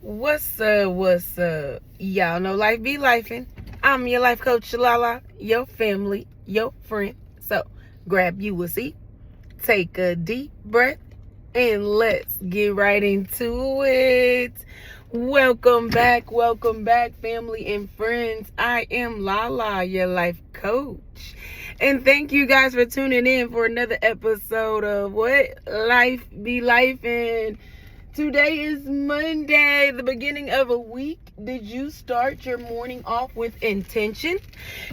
What's up? What's up? Y'all know life be lifing. I'm your life coach, Shalala, your family, your friend. So grab you a seat, take a deep breath, and let's get right into it. Welcome back, family and friends. I am Lala, your life coach. And thank you guys for tuning in for another episode of What Life Be Lifing. Today is Monday, the beginning of a week. Did you start your morning off with intention?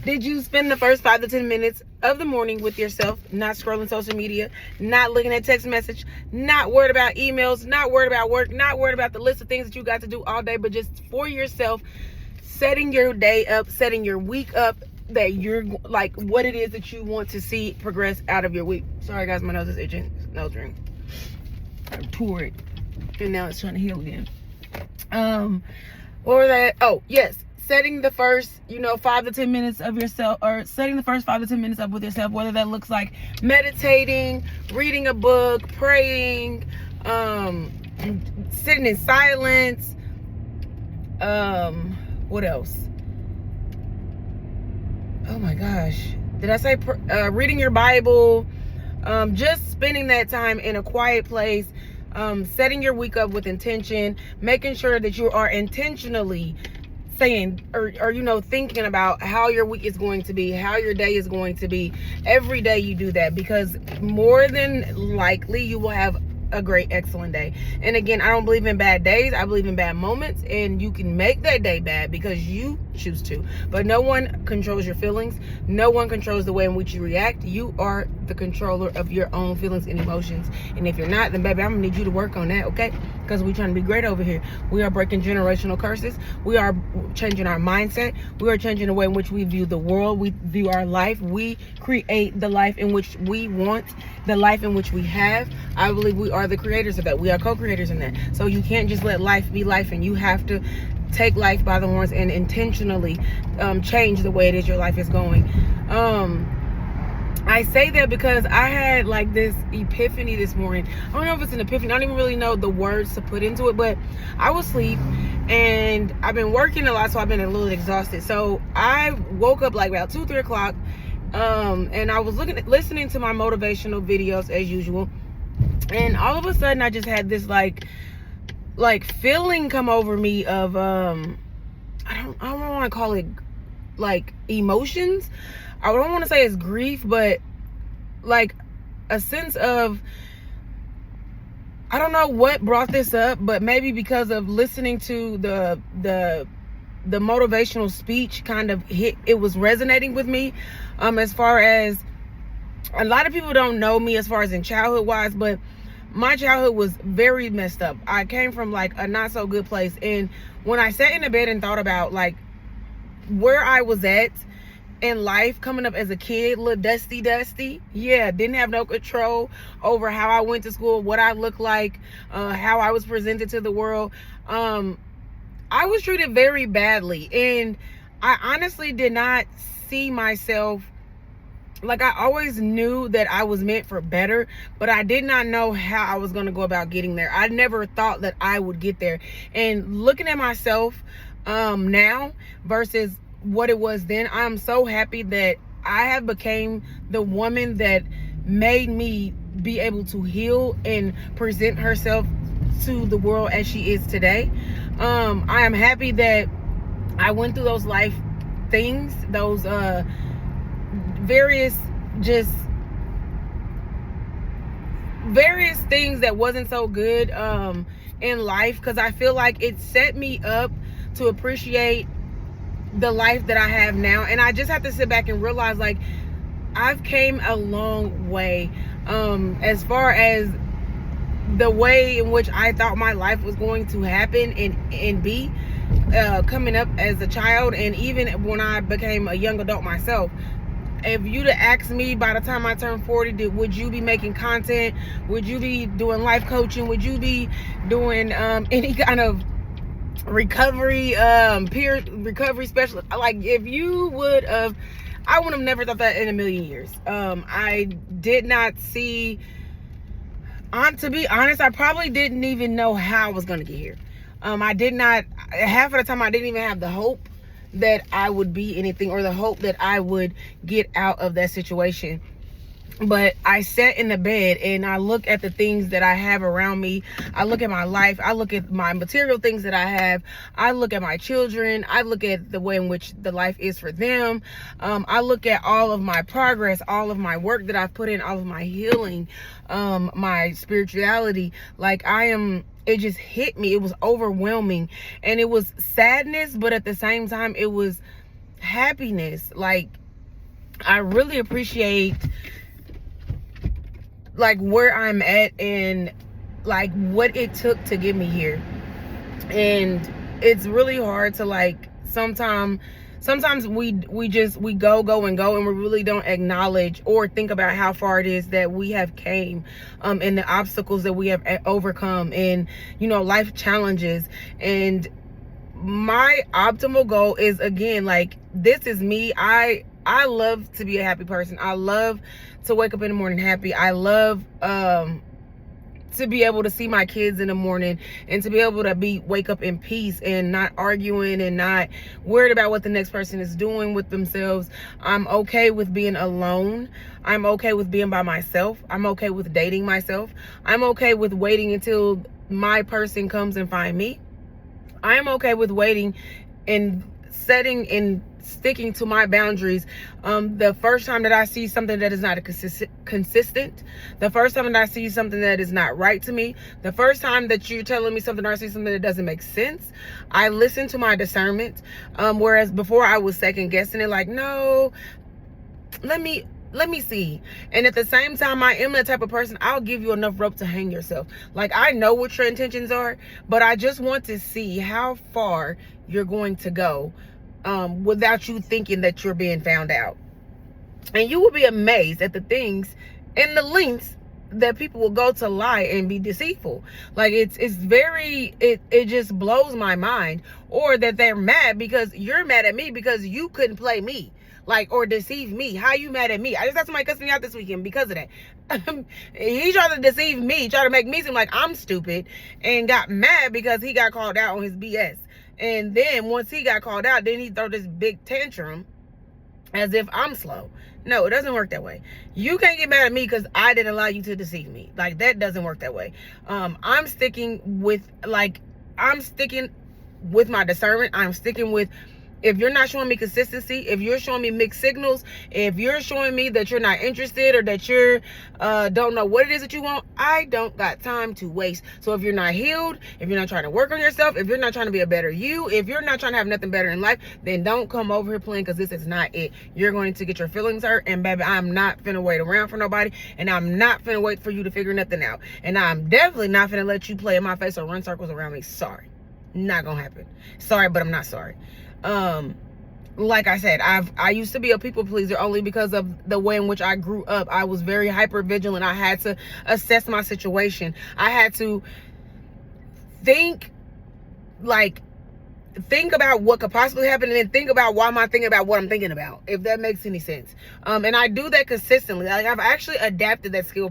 Did you spend the first 5 to 10 minutes of the morning with yourself, not scrolling social media, not looking at text message, not worried about emails, not worried about work, not worried about the list of things that you got to do all day, but just for yourself, setting your day up, setting your week up, that you're like what it is that you want to see progress out of your week. Sorry guys, my nose is itching. Nose ring. I tore it. And now it's trying to heal again. What was that? Oh, yes. Setting the first, 5 to 10 minutes of yourself, or setting the first 5 to 10 minutes up with yourself, whether that looks like meditating, reading a book, praying, sitting in silence. What else? Oh my gosh. Did I say reading your Bible? Just spending that time in a quiet place. Setting your week up with intention, making sure that you are intentionally saying or thinking about how your week is going to be, how your day is going to be. Every day you do that, because more than likely you will have a great, excellent day. And again, I don't believe in bad days. I believe in bad moments, and you can make that day bad because you choose to. But no one controls your feelings. No one controls the way in which you react. You are the controller of your own feelings and emotions. And if you're not, then baby, I'm gonna need you to work on that, okay? Because we're trying to be great over here. We are breaking generational curses. We are changing our mindset. We are changing the way in which we view the world. We view our life. We create the life in which we want, the life in which we have. I believe we are the creators of that. We are co-creators in that. So you can't just let life be life, and you have to take life by the horns and intentionally change the way it is your life is going. I say that because I had like this epiphany this morning. I don't know if it's an epiphany. I don't even really know the words to put into it, but I was asleep and I've been working a lot, so I've been a little exhausted. So I woke up like about 2-3 o'clock, and I was listening to my motivational videos as usual, and all of a sudden I just had this like feeling come over me of I don't want to call it like emotions. I don't want to say it's grief, but like a sense of, I don't know what brought this up, but maybe because of listening to the motivational speech kind of hit, it was resonating with me. As far as, a lot of people don't know me as far as in childhood wise, but my childhood was very messed up. I came from like a not so good place. And when I sat in the bed and thought about like where I was at in life, coming up as a kid, little dusty, yeah, didn't have no control over how I went to school, what I looked like, how I was presented to the world. I was treated very badly, and I honestly did not see myself, like, I always knew that I was meant for better, but I did not know how I was going to go about getting there. I never thought that I would get there. And looking at myself now versus what it was then, I'm so happy that I have became the woman that made me be able to heal and present herself to the world as she is today. I am happy that I went through those life things, those various things that wasn't so good in life, because I feel like it set me up to appreciate the life that I have now. And I just have to sit back and realize, like, I've came a long way as far as the way in which I thought my life was going to happen and be coming up as a child, and even when I became a young adult myself. If you'd have asked me by the time I turned 40, would you be making content? Would you be doing life coaching? Would you be doing any kind of recovery, peer recovery specialist? Like, if you would have, I would have never thought that in a million years. I did not see, to be honest, I probably didn't even know how I was going to get here. I did not, half of the time I didn't even have the hope that I would be anything, or the hope that I would get out of that situation. But I sat in the bed and I look at the things that I have around me. I look at my life. I look at my material things that I have. I look at my children. I look at the way in which the life is for them. I look at all of my progress, all of my work that I've put in, all of my healing, my spirituality. Like, it just hit me. It was overwhelming, and it was sadness, but at the same time, it was happiness. Like, I really appreciate like where I'm at and like what it took to get me here. And it's really hard to like sometimes we go and we really don't acknowledge or think about how far it is that we have came, and the obstacles that we have overcome, and life challenges. And my optimal goal is, again, like, this is me. I love to be a happy person. I love to wake up in the morning happy. I love to be able to see my kids in the morning, and to be able to wake up in peace and not arguing and not worried about what the next person is doing with themselves. I'm okay with being alone. I'm okay with being by myself. I'm okay with dating myself. I'm okay with waiting until my person comes and find me. I'm okay with waiting and setting and sticking to my boundaries. The first time that I see something that is not consistent, the first time that I see something that is not right to me, the first time that you're telling me something or I see something that doesn't make sense, I listen to my discernment. Whereas before I was second guessing it, like, no, let me see. And at the same time, I am the type of person, I'll give you enough rope to hang yourself. Like, I know what your intentions are, but I just want to see how far you're going to go, without you thinking that you're being found out. And you will be amazed at the things and the lengths that people will go to lie and be deceitful. Like, it just blows my mind. Or that they're mad because you're mad at me because you couldn't play me, like, or deceive me. How you mad at me? I just had somebody cuss me out this weekend because of that. He tried to deceive me, tried to make me seem like I'm stupid, and got mad because he got called out on his BS. And then once he got called out, then he throw this big tantrum as if I'm slow. No, it doesn't work that way. You can't get mad at me because I didn't allow you to deceive me. Like, that doesn't work that way. I'm sticking with my discernment. I'm sticking with, if you're not showing me consistency, if you're showing me mixed signals, if you're showing me that you're not interested, or that you're don't know what it is that you want, I don't got time to waste. So if you're not healed, if you're not trying to work on yourself, if you're not trying to be a better you, if you're not trying to have nothing better in life, then don't come over here playing, because this is not it. You're going to get your feelings hurt, and baby, I'm not finna wait around for nobody, and I'm not finna wait for you to figure nothing out, and I'm definitely not finna let you play in my face or run circles around me. Sorry, not gonna happen. Sorry, but I'm not sorry. Like I said, I used to be a people pleaser only because of the way in which I grew up. I was very hyper vigilant. I had to assess my situation. I had to think about what could possibly happen, and then think about why am I thinking about what I'm thinking about, if that makes any sense. And I do that consistently. Like, I've actually adapted that skill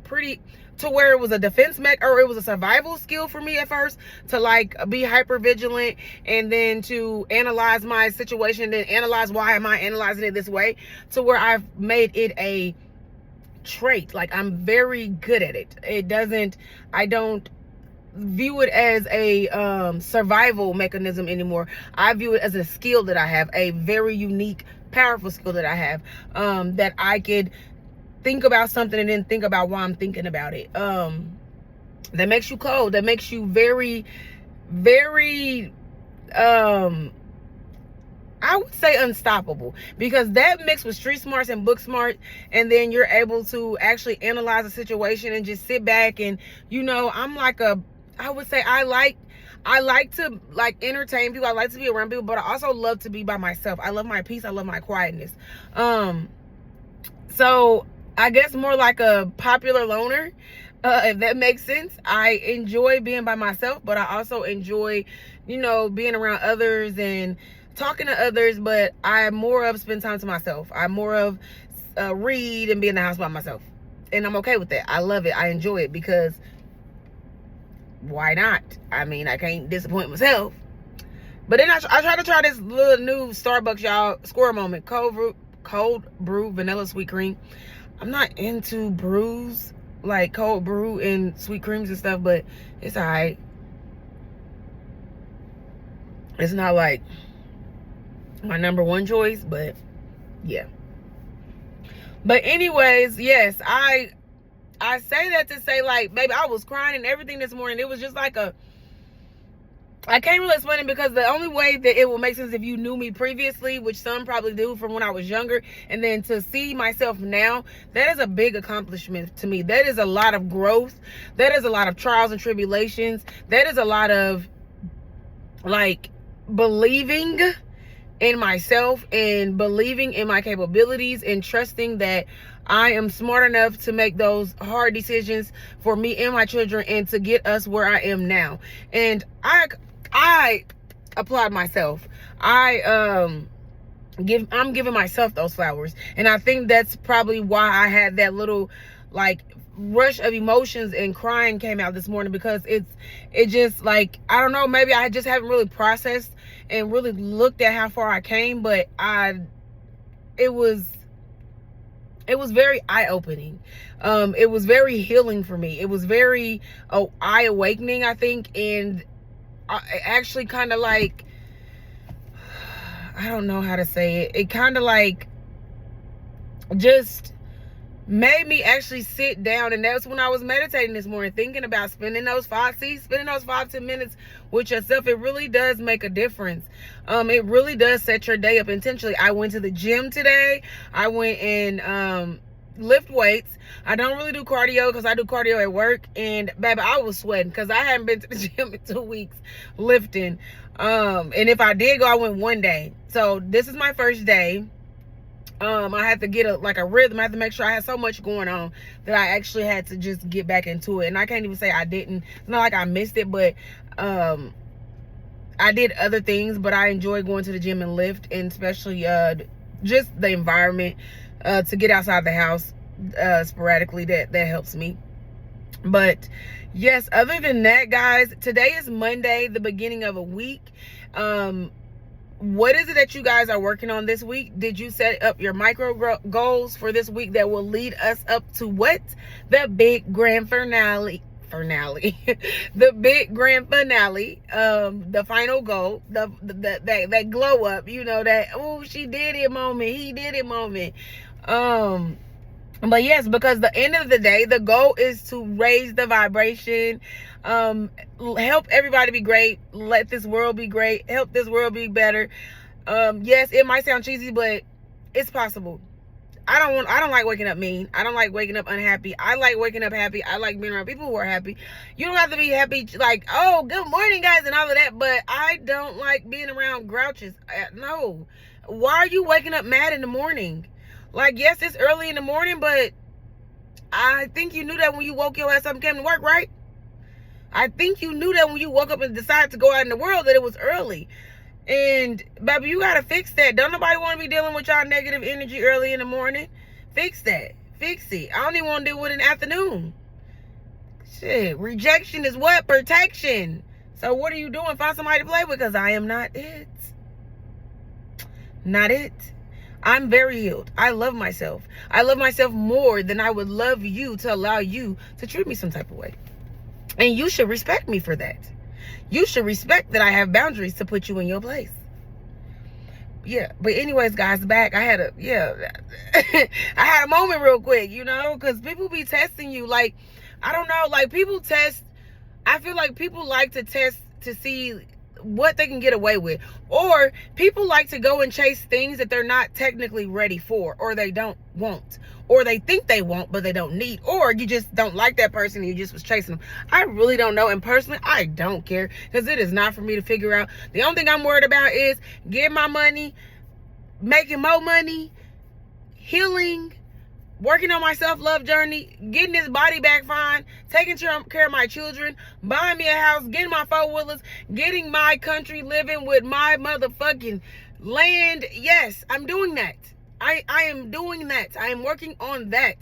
to where it was a defense or it was a survival skill for me at first, to like be hyper vigilant, and then to analyze my situation, then analyze why am I analyzing it this way, to where I've made it a trait. Like, I'm very good at it. I don't view it as a survival mechanism anymore. I view it as a skill that I have, a very unique, powerful skill that I have, that I could think about something and then think about why I'm thinking about it. That makes you cold. That makes you very, very, I would say unstoppable, because that mixed with street smarts and book smart, and then you're able to actually analyze a situation and just sit back and, I would say I like to like entertain people. I like to be around people, but I also love to be by myself. I love my peace. I love my quietness. So I guess more like a popular loner, if that makes sense. I enjoy being by myself, but I also enjoy, being around others and talking to others, but I more of spend time to myself. I more of read and be in the house by myself. And I'm okay with that. I love it. I enjoy it, because why not? I mean, I can't disappoint myself. But then I try to try this little new Starbucks, y'all, square moment, cold brew vanilla sweet cream. I'm not into brews, like cold brew and sweet creams and stuff, but it's all right. It's not like my number one choice, but yeah. But anyways, yes, I say that to say, like, baby, I was crying and everything this morning. It was just like I can't really explain it, because the only way that it will make sense if you knew me previously, which some probably do from when I was younger, and then to see myself now, that is a big accomplishment to me. That is a lot of growth. That is a lot of trials and tribulations. That is a lot of, like, believing in myself and believing in my capabilities and trusting that I am smart enough to make those hard decisions for me and my children and to get us where I am now. And I applaud myself. I'm giving myself those flowers. And I think that's probably why I had that little, like, rush of emotions and crying came out this morning, because it just, like, I don't know, maybe I just haven't really processed and really looked at how far I came, but it was very eye-opening. It was very healing for me. It was very eye-awakening, I think, and I actually kind of, like, I don't know how to say it. It kind of, like, just made me actually sit down, and that's when I was meditating this morning, thinking about spending those 5-10 minutes with yourself. It really does make a difference. It really does set your day up intentionally. I went to the gym today. I went and lift weights. I don't really do cardio because I do cardio at work, and baby, I was sweating because I hadn't been to the gym in 2 weeks lifting. And if I did go, I went one day. So this is my first day. I had to get a rhythm. I had to make sure I had so much going on that I actually had to just get back into it. And I can't even say I didn't. It's not like I missed it, but I did other things. But I enjoy going to the gym and lift, and especially just the environment, to get outside the house sporadically. That helps me. But yes, other than that, guys, today is Monday, the beginning of a week. What is it that you guys are working on this week? Did you set up your micro goals for this week that will lead us up to what? The big grand finale. The big grand finale. The final goal. That glow up. You know, that, oh, she did it moment. He did it moment. But yes, because the end of the day, the goal is to raise the vibration, help everybody be great, let this world be great, help this world be better. Yes, it might sound cheesy, but it's possible. I don't like waking up mean. I don't like waking up unhappy. I like waking up happy. I like being around people who are happy. You don't have to be happy like, oh, good morning, guys, and all of that, but I don't like being around grouches. No. Why are you waking up mad in the morning? Like, yes, it's early in the morning, but I think you knew that when you woke your ass up and came to work, right? I think you knew that when you woke up and decided to go out in the world that it was early. And, baby, you got to fix that. Don't nobody want to be dealing with y'all negative energy early in the morning. Fix that. Fix it. I don't even want to deal with it in the afternoon. Shit, rejection is what? Protection. So what are you doing? Find somebody to play with, because I am not it. Not it. I'm very healed. I love myself. I love myself more than I would love you to allow you to treat me some type of way. And you should respect me for that. You should respect that I have boundaries to put you in your place. Yeah. But anyways, guys, back. I had a moment real quick, you know, because people be testing you. Like, I don't know, like, people test. I feel like people like to test to see what they can get away with, or people like to go and chase things that they're not technically ready for, or they don't want, or they think they want but they don't need, or you just don't like that person and you just was chasing them. I really don't know, and personally I don't care, because it is not for me to figure out. The only thing I'm worried about is getting my money, making more money, healing, working on my self-love journey, getting this body back fine, taking care of my children, buying me a house, getting my four-wheelers, getting my country, living with my motherfucking land. Yes, I'm doing that. I am doing that. I am working on that.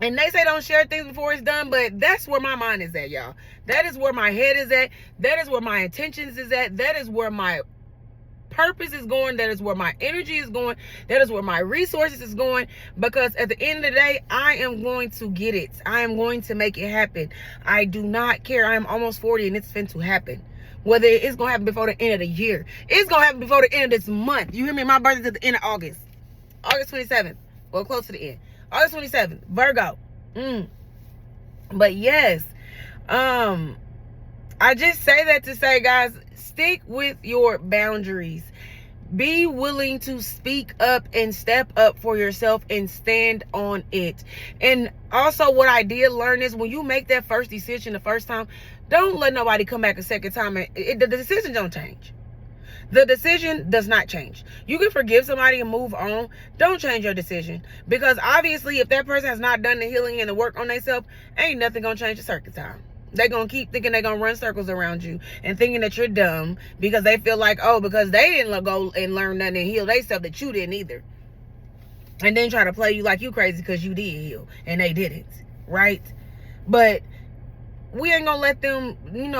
And they say don't share things before it's done, but that's where my mind is at, y'all. That is where my head is at. That is where my intentions is at. That is where my purpose is going. That is where my energy is going. That is where my resources is going. Because at the end of the day, I am going to get it. I am going to make it happen. I do not care. I am almost 40 and it's fin to happen. Whether it's going to happen before the end of the year. It's going to happen before the end of this month. You hear me? My birthday's at the end of August. August 27th. Well, close to the end. August 27th. Virgo. But yes. I just say that to say, guys, stick with your boundaries. Be willing to speak up and step up for yourself and stand on it. And also what I did learn is when you make that first decision the first time, don't let nobody come back a second time. And the decision don't change. The decision does not change. You can forgive somebody and move on. Don't change your decision. Because obviously if that person has not done the healing and the work on themselves, ain't nothing going to change the second time. They're going to keep thinking they're going to run circles around you and thinking that you're dumb because they feel like, oh, because they didn't go and learn nothing and heal themselves that you didn't either. And then try to play you like you crazy because you did heal and they didn't, right? But we ain't going to let them,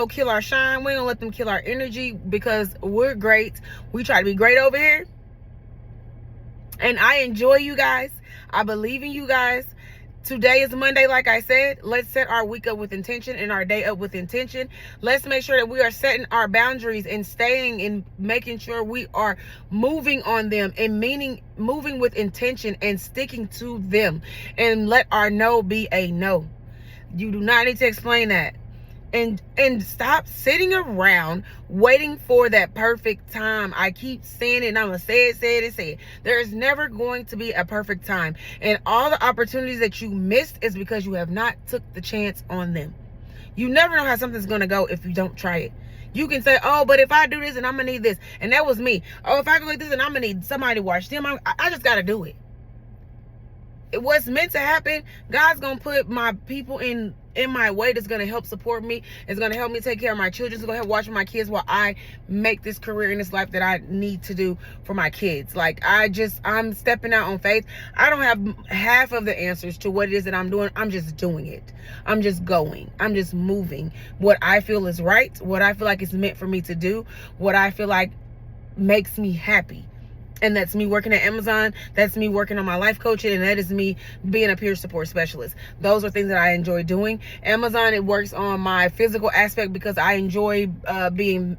kill our shine. We ain't going to let them kill our energy because we're great. We try to be great over here. And I enjoy you guys. I believe in you guys. Today is Monday, like I said. Let's set our week up with intention and our day up with intention. Let's make sure that we are setting our boundaries and staying and making sure we are moving on them and moving with intention and sticking to them. And let our no be a no. You do not need to explain that. And stop sitting around waiting for that perfect time. I keep saying it and I'm going to say it. There is never going to be a perfect time. And all the opportunities that you missed is because you have not took the chance on them. You never know how something's going to go if you don't try it. You can say, oh, but if I do this and I'm going to need this. And that was me. Oh, if I go like this and I'm going to need somebody to watch them. I just got to do it. What's meant to happen, God's going to put my people in my way that's going to help support me. It's going to help me take care of my children. It's going to help watch my kids while I make this career in this life that I need to do for my kids. Like, I'm stepping out on faith. I don't have half of the answers to what it is that I'm doing. I'm just doing it. I'm just going. I'm just moving. What I feel is right. What I feel like is meant for me to do. What I feel like makes me happy. And that's me working at Amazon. That's me working on my life coaching. And that is me being a peer support specialist. Those are things that I enjoy doing. Amazon, it works on my physical aspect because I enjoy being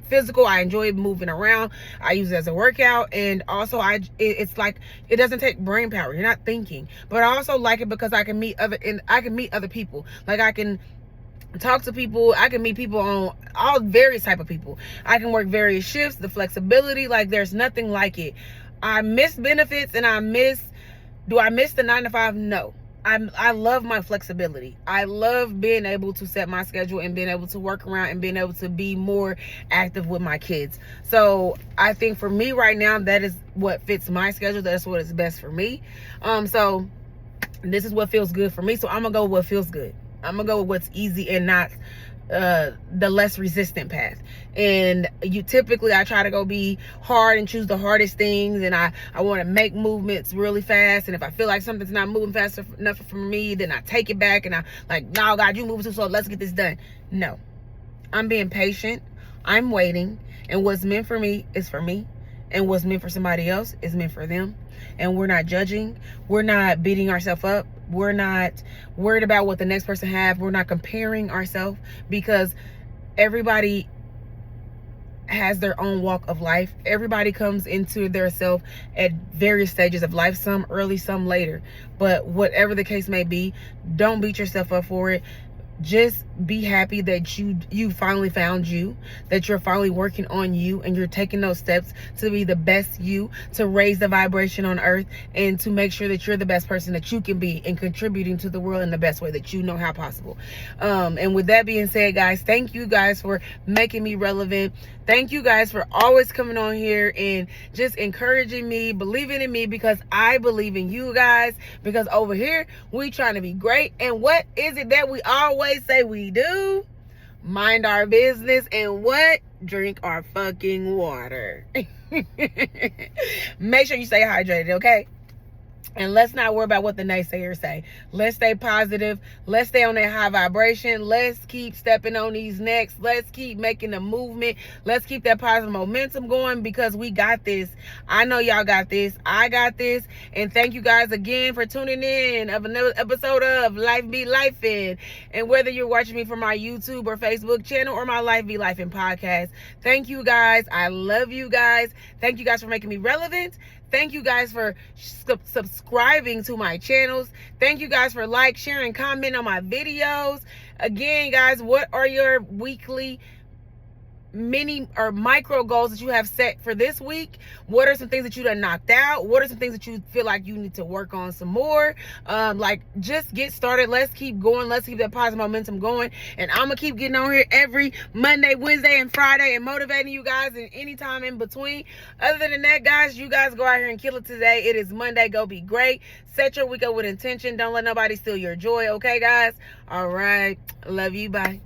physical. I enjoy moving around. I use it as a workout. And also it's like, it doesn't take brain power. You're not thinking. But I also like it because I can meet other people. Like, I can talk to people. I can meet people on all various type of people. I can work various shifts, the flexibility, like there's nothing like it. I miss benefits and do I miss the 9 to 5? No. I love my flexibility. I love being able to set my schedule and being able to work around and being able to be more active with my kids. So I think for me right now, that is what fits my schedule. That's what is best for me. So this is what feels good for me. So I'm gonna go with what feels good. I'm gonna go with what's easy and not the less resistant path. And I try to go be hard and choose the hardest things, and I want to make movements really fast. And if I feel like something's not moving fast enough for me, then I take it back and I like, no, God, you moving too slow, let's get this done. No, I'm being patient. I'm waiting, and what's meant for me is for me, and what's meant for somebody else is meant for them. And we're not judging. We're not beating ourselves up. We're not worried about what the next person have. We're not comparing ourselves, because everybody has their own walk of life. Everybody comes into their self at various stages of life, some early, some later. But whatever the case may be, don't beat yourself up for it. Just be happy that you finally found you, that you're finally working on you, and you're taking those steps to be the best you, to raise the vibration on earth, and to make sure that you're the best person that you can be and contributing to the world in the best way that you know how possible. And with that being said, guys, thank you guys for making me relevant. Thank you guys for always coming on here and just encouraging me, believing in me, because I believe in you guys, because over here we trying to be great. And what is it that we always say we do? Mind our business and what? Drink our fucking water. Make sure you stay hydrated, okay? And let's not worry about what the naysayers say. Let's stay positive. Let's stay on that high vibration. Let's keep stepping on these necks. Let's keep making the movement. Let's keep that positive momentum going, because we got this. I know y'all got this. I got this. And thank you guys again for tuning in of another episode of Life Be Lifin'. And whether you're watching me from my YouTube or Facebook channel or my Life Be Lifin' podcast, thank you guys. I love you guys. Thank you guys for making me relevant. Thank you guys for subscribing to my channels. Thank you guys for sharing, comment on my videos. Again, guys, what are your weekly mini or micro goals that you have set for this week? What are some things that you done knocked out? What are some things that you feel like you need to work on some more? Just get started. Let's keep going. Let's keep that positive momentum going. And I'm gonna keep getting on here every Monday, Wednesday, and Friday and motivating you guys in any time in between. Other than that, guys, you guys go out here and kill it today. It is Monday. Go be great. Set your week up with intention. Don't let nobody steal your joy. Okay, guys? All right. Love you. Bye.